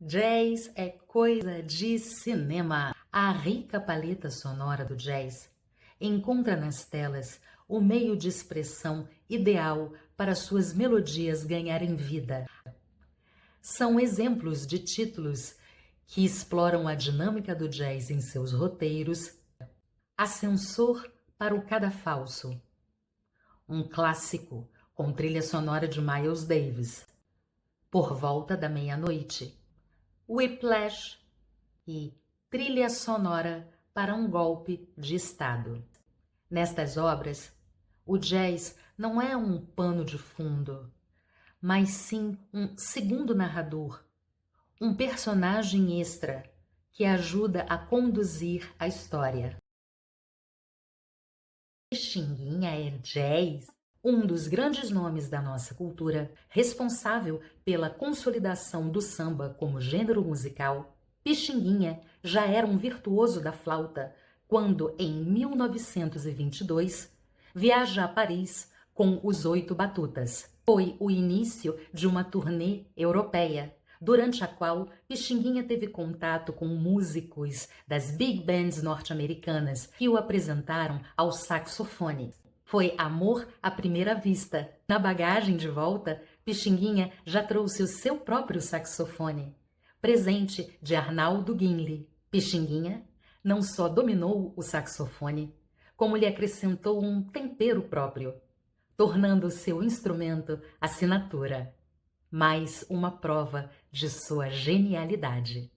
Jazz é coisa de cinema. A rica paleta sonora do jazz encontra nas telas o meio de expressão ideal para suas melodias ganharem vida. São exemplos de títulos que exploram a dinâmica do jazz em seus roteiros. Ascensor para o Cadafalso, um clássico com trilha sonora de Miles Davis. Por volta da meia-noite, Whiplash e trilha sonora para um golpe de Estado. Nestas obras, o jazz não é um pano de fundo, mas sim um segundo narrador, um personagem extra que ajuda a conduzir a história. Pixinguinha é jazz, um dos grandes nomes da nossa cultura, responsável pela consolidação do samba como gênero musical. Pixinguinha já era um virtuoso da flauta quando, em 1922, viaja a Paris com os 8 Batutas. Foi o início de uma turnê europeia, durante a qual Pixinguinha teve contato com músicos das big bands norte-americanas que o apresentaram ao saxofone. Foi amor à primeira vista. Na bagagem de volta, Pixinguinha já trouxe o seu próprio saxofone, presente de Arnaldo Guinle. Pixinguinha não só dominou o saxofone, como lhe acrescentou um tempero próprio, tornando seu instrumento assinatura. Mais uma prova de sua genialidade.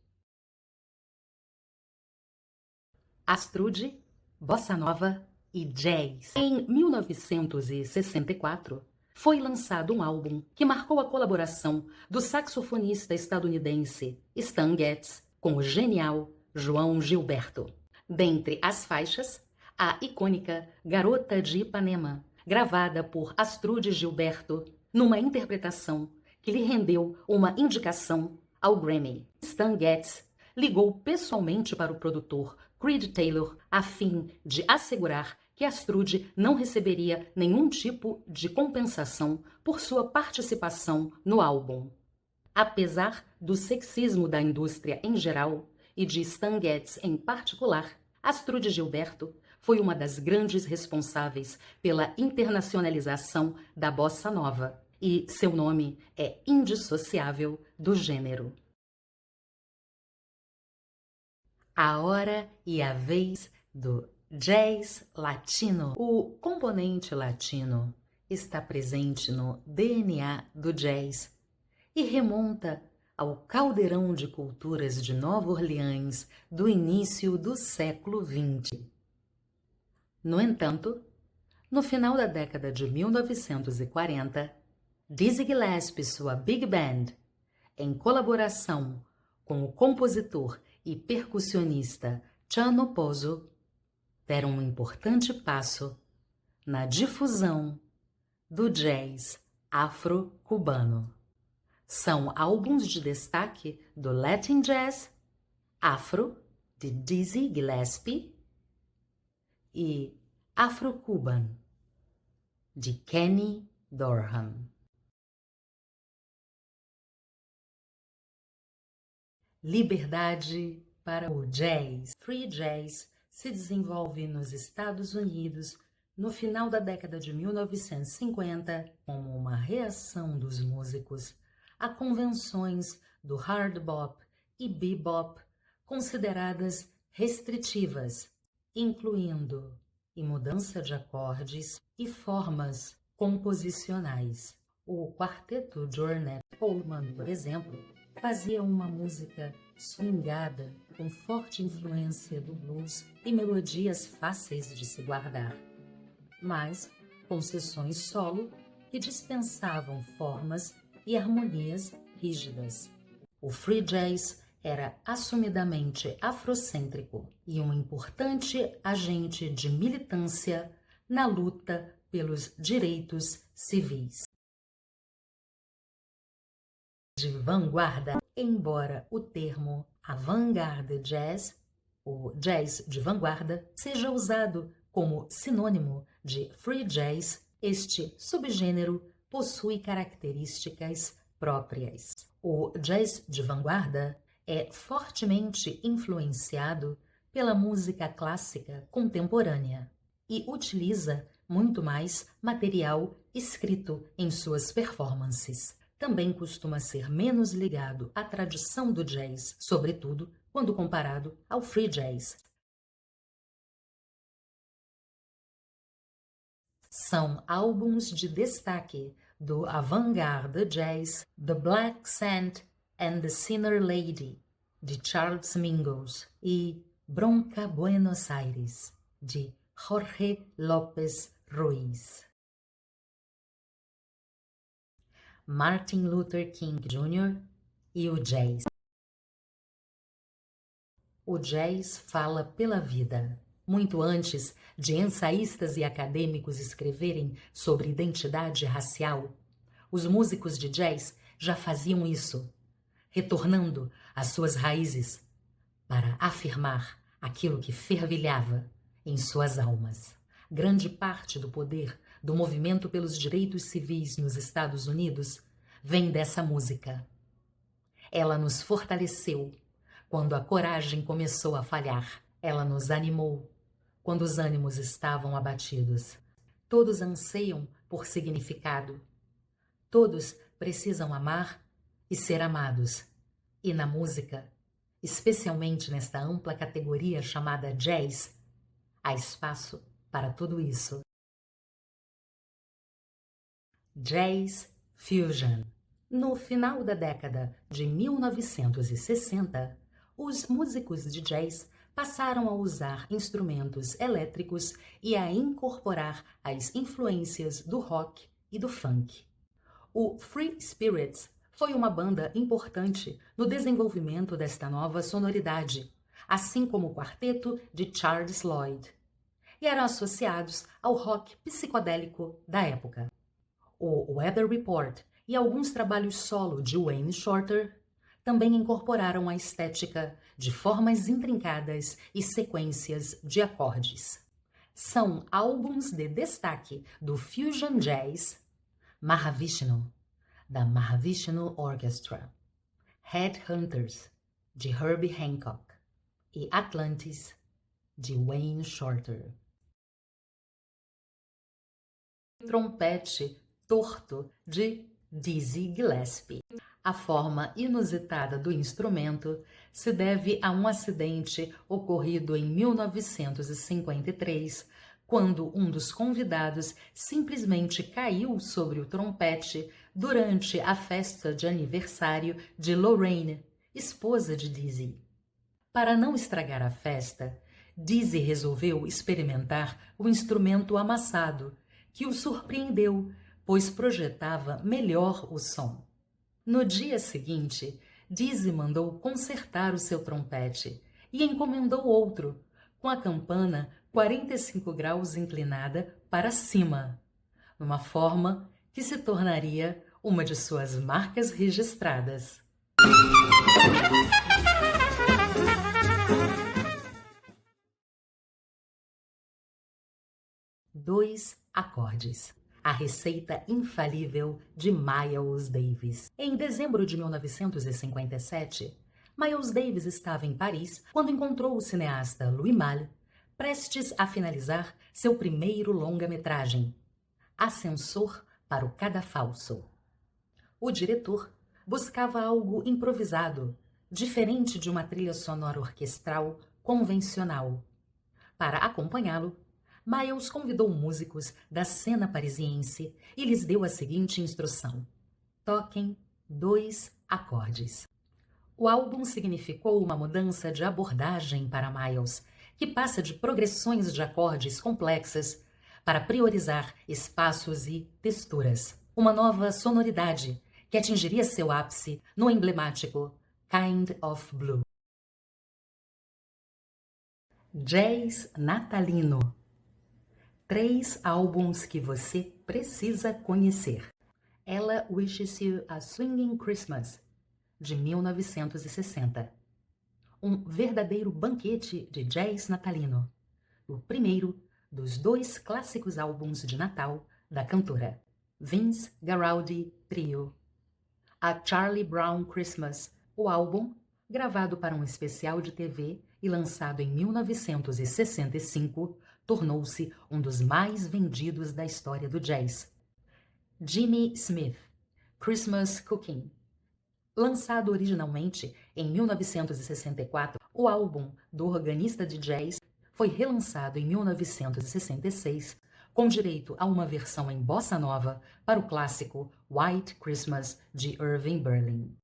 Astrude, bossa nova e jazz. Em 1964, foi lançado um álbum que marcou a colaboração do saxofonista estadunidense Stan Getz com o genial João Gilberto. Dentre as faixas, a icônica Garota de Ipanema, gravada por Astrude Gilberto, numa interpretação que lhe rendeu uma indicação ao Grammy. Stan Getz ligou pessoalmente para o produtor Creed Taylor a fim de assegurar que Astrude não receberia nenhum tipo de compensação por sua participação no álbum. Apesar do sexismo da indústria em geral e de Stan Getz em particular, Astrude Gilberto foi uma das grandes responsáveis pela internacionalização da bossa nova, e seu nome é indissociável do gênero. A hora e a vez do jazz latino. O componente latino está presente no DNA do jazz e remonta ao caldeirão de culturas de Nova Orleans do início do século XX. No entanto, no final da década de 1940, Dizzy Gillespie e sua Big Band, em colaboração com o compositor e percussionista Chano Pozo, deram um importante passo na difusão do jazz afro-cubano. São álbuns de destaque do Latin Jazz Afro, de Dizzy Gillespie, e Afro-Cuban, de Kenny Dorham. Liberdade para o jazz. Free jazz se desenvolve nos Estados Unidos no final da década de 1950 como uma reação dos músicos a convenções do hard bop e bebop consideradas restritivas, incluindo mudança de acordes e formas composicionais. O quarteto Ornette Coleman, por exemplo, fazia uma música swingada com forte influência do blues e melodias fáceis de se guardar, mas com sessões solo que dispensavam formas e harmonias rígidas. O free jazz era assumidamente afrocêntrico e um importante agente de militância na luta pelos direitos civis. De vanguarda, embora o termo avant-garde jazz, o jazz de vanguarda, seja usado como sinônimo de free jazz, este subgênero possui características próprias. O jazz de vanguarda é fortemente influenciado pela música clássica contemporânea e utiliza muito mais material escrito em suas performances. Também costuma ser menos ligado à tradição do jazz, sobretudo quando comparado ao free jazz. São álbuns de destaque do avant-garde jazz The Black Sand and the Sinner Lady, de Charles Mingus, e Bronca Buenos Aires, de Jorge López Ruiz. Martin Luther King Jr. e o jazz. O jazz fala pela vida. Muito antes de ensaístas e acadêmicos escreverem sobre identidade racial, os músicos de jazz já faziam isso, retornando às suas raízes para afirmar aquilo que fervilhava em suas almas. Grande parte do poder do movimento pelos direitos civis nos Estados Unidos vem dessa música. Ela nos fortaleceu quando a coragem começou a falhar. Ela nos animou quando os ânimos estavam abatidos. Todos anseiam por significado. Todos precisam amar e ser amados. E na música, especialmente nesta ampla categoria chamada jazz, há espaço para tudo isso. Jazz Fusion. No final da década de 1960, os músicos de jazz passaram a usar instrumentos elétricos e a incorporar as influências do rock e do funk. O Free Spirits foi uma banda importante no desenvolvimento desta nova sonoridade, assim como o quarteto de Charles Lloyd, e eram associados ao rock psicodélico da época. O Weather Report e alguns trabalhos solo de Wayne Shorter também incorporaram a estética de formas intrincadas e sequências de acordes. São álbuns de destaque do Fusion Jazz, Mahavishnu, da Mahavishnu Orchestra, Headhunters, de Herbie Hancock, e Atlantis, de Wayne Shorter. Trompete torto, de Dizzy Gillespie. A forma inusitada do instrumento se deve a um acidente ocorrido em 1953, quando um dos convidados simplesmente caiu sobre o trompete durante a festa de aniversário de Lorraine, esposa de Dizzy. Para não estragar a festa, Dizzy resolveu experimentar o instrumento amassado, que o surpreendeu, pois projetava melhor o som. No dia seguinte, Dizzy mandou consertar o seu trompete e encomendou outro, com a campana 45 graus inclinada para cima, numa forma que se tornaria uma de suas marcas registradas. Dois acordes. A receita infalível de Miles Davis. Em dezembro de 1957, Miles Davis estava em Paris quando encontrou o cineasta Louis Malle prestes a finalizar seu primeiro longa-metragem, Ascensor para o Cadafalso. O diretor buscava algo improvisado, diferente de uma trilha sonora orquestral convencional. Para acompanhá-lo, Miles convidou músicos da cena parisiense e lhes deu a seguinte instrução: toquem 2 acordes. O álbum significou uma mudança de abordagem para Miles, que passa de progressões de acordes complexas para priorizar espaços e texturas. Uma nova sonoridade que atingiria seu ápice no emblemático Kind of Blue. Jazz natalino. 3 álbuns que você precisa conhecer. Ella Wishes You a Swinging Christmas, de 1960. Um verdadeiro banquete de jazz natalino. O primeiro dos 2 clássicos álbuns de Natal da cantora, Vince Guaraldi Trio. A Charlie Brown Christmas, o álbum, gravado para um especial de TV e lançado em 1965, tornou-se um dos mais vendidos da história do jazz. Jimmy Smith, Christmas Cooking. Lançado originalmente em 1964, o álbum do organista de jazz foi relançado em 1966, com direito a uma versão em bossa nova para o clássico White Christmas de Irving Berlin.